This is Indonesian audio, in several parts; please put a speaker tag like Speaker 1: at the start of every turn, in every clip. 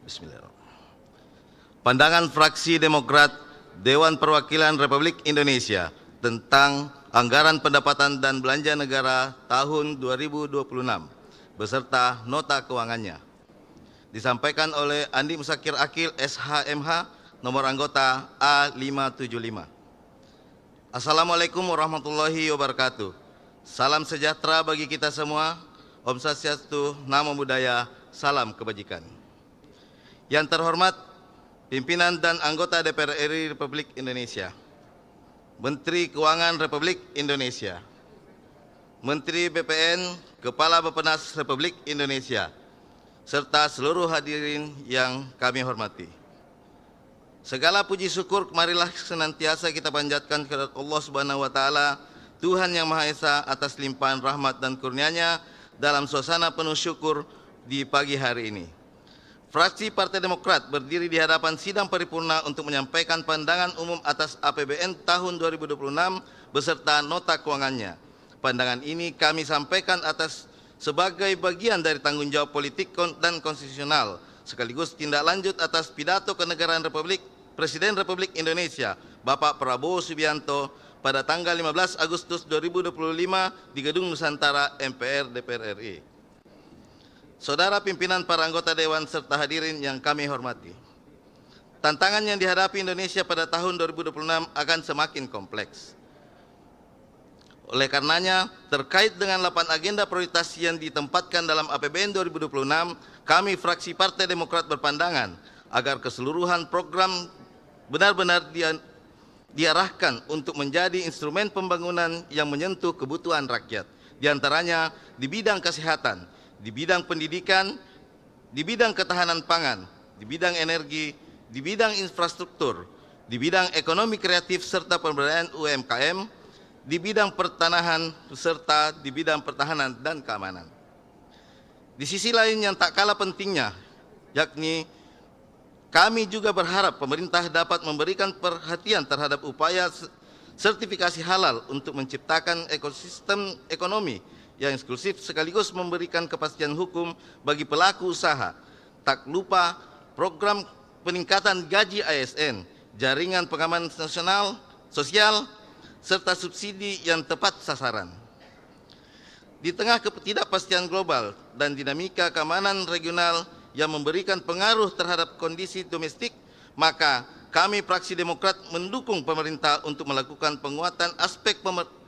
Speaker 1: Bismillahirrahmanirrahim. Pandangan fraksi Demokrat Dewan Perwakilan Republik Indonesia tentang Anggaran Pendapatan dan Belanja Negara tahun 2026 beserta nota keuangannya. Disampaikan oleh Andi Musakir Akil, SHMH, nomor anggota A575. Assalamualaikum warahmatullahi wabarakatuh. Salam sejahtera bagi kita semua. Om Swastiastu, Namo Buddhaya, salam kebajikan. Yang terhormat pimpinan dan anggota DPR RI Republik Indonesia, Menteri Keuangan Republik Indonesia, Menteri BPN, Kepala Bappenas Republik Indonesia, serta seluruh hadirin yang kami hormati. Segala puji syukur marilah senantiasa kita panjatkan kepada Allah Subhanahu wa taala, Tuhan yang Maha Esa, atas limpahan rahmat dan kurnia-Nya dalam suasana penuh syukur di pagi hari ini. Fraksi Partai Demokrat berdiri di hadapan sidang paripurna untuk menyampaikan pandangan umum atas APBN tahun 2026 beserta nota keuangannya. Pandangan ini kami sampaikan atas sebagai bagian dari tanggung jawab politik dan konstitusional, sekaligus tindak lanjut atas pidato kenegaraan Presiden Republik Indonesia, Bapak Prabowo Subianto, pada tanggal 15 Agustus 2025 di Gedung Nusantara MPR DPR RI. Saudara pimpinan, para anggota Dewan, serta hadirin yang kami hormati. Tantangan yang dihadapi Indonesia pada tahun 2026 akan semakin kompleks. Oleh karenanya, terkait dengan 8 agenda prioritas yang ditempatkan dalam APBN 2026, kami fraksi Partai Demokrat berpandangan agar keseluruhan program benar-benar diarahkan untuk menjadi instrumen pembangunan yang menyentuh kebutuhan rakyat, di antaranya di bidang kesehatan, di bidang pendidikan, di bidang ketahanan pangan, di bidang energi, di bidang infrastruktur, di bidang ekonomi kreatif serta pemberdayaan UMKM, di bidang pertanahan serta di bidang pertahanan dan keamanan. Di sisi lain yang tak kalah pentingnya, yakni kami juga berharap pemerintah dapat memberikan perhatian terhadap upaya sertifikasi halal untuk menciptakan ekosistem ekonomi yang eksklusif sekaligus memberikan kepastian hukum bagi pelaku usaha. Tak lupa program peningkatan gaji ASN, jaringan pengaman nasional, sosial, serta subsidi yang tepat sasaran. Di tengah ketidakpastian global dan dinamika keamanan regional yang memberikan pengaruh terhadap kondisi domestik, maka kami fraksi Demokrat mendukung pemerintah untuk melakukan penguatan aspek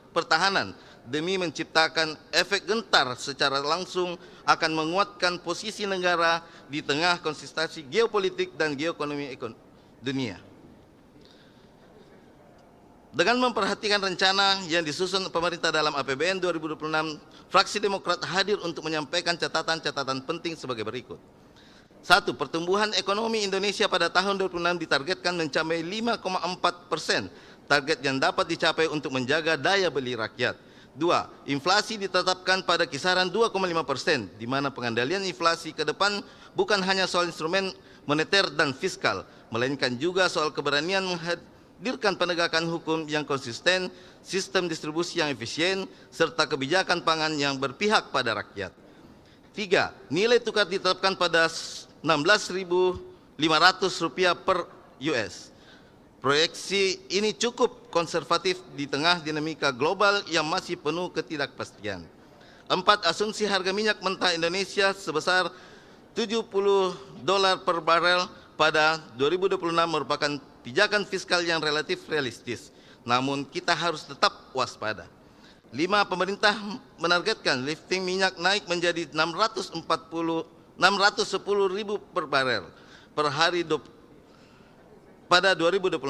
Speaker 1: pertahanan demi menciptakan efek gentar secara langsung akan menguatkan posisi negara di tengah konsistensi geopolitik dan geoekonomi dunia. Dengan memperhatikan rencana yang disusun pemerintah dalam APBN 2026, fraksi Demokrat hadir untuk menyampaikan catatan-catatan penting sebagai berikut. 1. Pertumbuhan ekonomi Indonesia pada tahun 2026 ditargetkan mencapai 5,4%, target yang dapat dicapai untuk menjaga daya beli rakyat. 2. Inflasi ditetapkan pada kisaran 2,5%, di mana pengendalian inflasi ke depan bukan hanya soal instrumen moneter dan fiskal, melainkan juga soal keberanian menghadirkan penegakan hukum yang konsisten, sistem distribusi yang efisien, serta kebijakan pangan yang berpihak pada rakyat. 3. Nilai tukar ditetapkan pada Rp16.500 per US. Proyeksi ini cukup konservatif di tengah dinamika global yang masih penuh ketidakpastian. 4. Asumsi harga minyak mentah Indonesia sebesar $70 per barel pada 2026 merupakan pijakan fiskal yang relatif realistis. Namun kita harus tetap waspada. 5. Pemerintah menargetkan lifting minyak naik menjadi 610.000 per barel per hari pada 2026,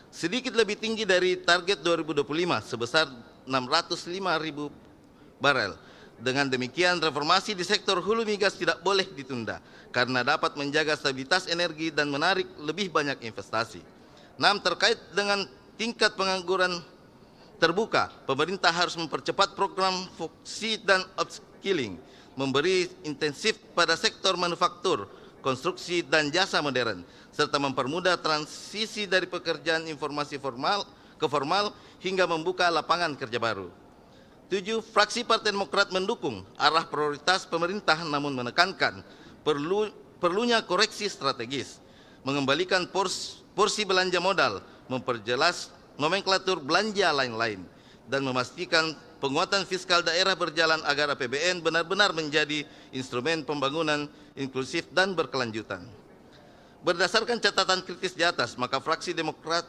Speaker 1: sedikit lebih tinggi dari target 2025 sebesar 605.000 barel. Dengan demikian, reformasi di sektor hulu migas tidak boleh ditunda karena dapat menjaga stabilitas energi dan menarik lebih banyak investasi. 6. Terkait dengan tingkat pengangguran terbuka, pemerintah harus mempercepat program voksi dan upskilling, memberi intensif pada sektor manufaktur, konstruksi dan jasa modern, serta mempermudah transisi dari pekerjaan informasi formal ke formal hingga membuka lapangan kerja baru. 7. Fraksi Partai Demokrat mendukung arah prioritas pemerintah namun menekankan perlunya koreksi strategis, mengembalikan porsi belanja modal, memperjelas nomenklatur belanja lain-lain, dan memastikan penguatan fiskal daerah berjalan agar APBN benar-benar menjadi instrumen pembangunan inklusif dan berkelanjutan. Berdasarkan catatan kritis di atas, maka fraksi Demokrat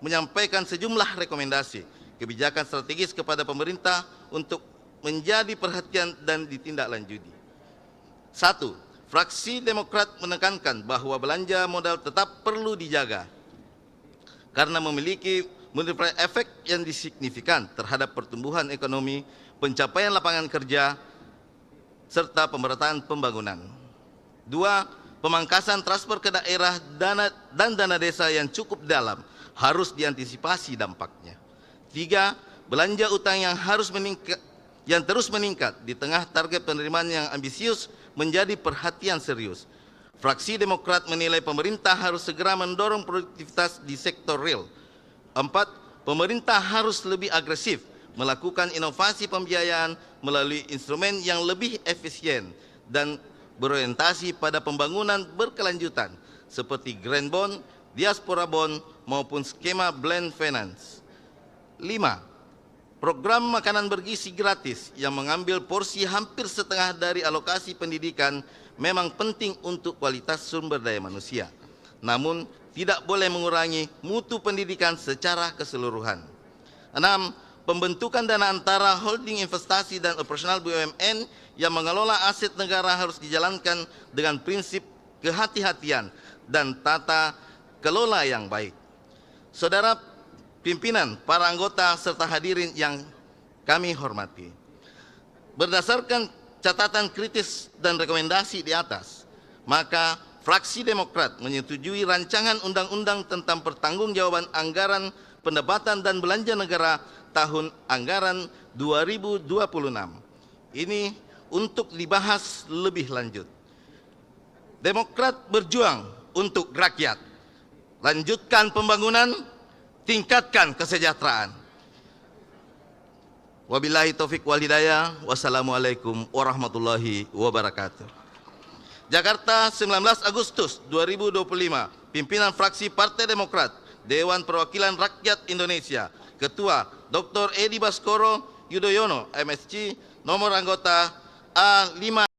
Speaker 1: menyampaikan sejumlah rekomendasi kebijakan strategis kepada pemerintah untuk menjadi perhatian dan ditindaklanjuti. 1. Fraksi Demokrat menekankan bahwa belanja modal tetap perlu dijaga karena memiliki multiplier efek yang signifikan terhadap pertumbuhan ekonomi, pencapaian lapangan kerja, serta pemerataan pembangunan. 2. Pemangkasan transfer ke daerah dan dana desa yang cukup dalam harus diantisipasi dampaknya. 3. Belanja utang yang terus meningkat di tengah target penerimaan yang ambisius menjadi perhatian serius. Fraksi Demokrat menilai pemerintah harus segera mendorong produktivitas di sektor real. 4. Pemerintah harus lebih agresif melakukan inovasi pembiayaan melalui instrumen yang lebih efisien dan berorientasi pada pembangunan berkelanjutan seperti Green Bond, Diaspora Bond, maupun skema Blend Finance. 5. Program makanan bergizi gratis yang mengambil porsi hampir setengah dari alokasi pendidikan memang penting untuk kualitas sumber daya manusia, namun tidak boleh mengurangi mutu pendidikan secara keseluruhan. 6. Pembentukan dana antara holding investasi dan operasional BUMN yang mengelola aset negara harus dijalankan dengan prinsip kehati-hatian dan tata kelola yang baik. Saudara pimpinan, para anggota, serta hadirin yang kami hormati. Berdasarkan catatan kritis dan rekomendasi di atas, maka fraksi Demokrat menyetujui rancangan undang-undang tentang pertanggungjawaban anggaran pendapatan dan belanja negara tahun anggaran 2026. Ini untuk dibahas lebih lanjut. Demokrat berjuang untuk rakyat. Lanjutkan pembangunan, tingkatkan kesejahteraan. Wabillahi taufik wal hidayah. Wassalamualaikum warahmatullahi wabarakatuh. Jakarta, 19 Agustus 2025. Pimpinan fraksi Partai Demokrat, Dewan Perwakilan Rakyat Indonesia. Ketua Dr. Edi Baskoro Yudhoyono, MSc, nomor anggota A5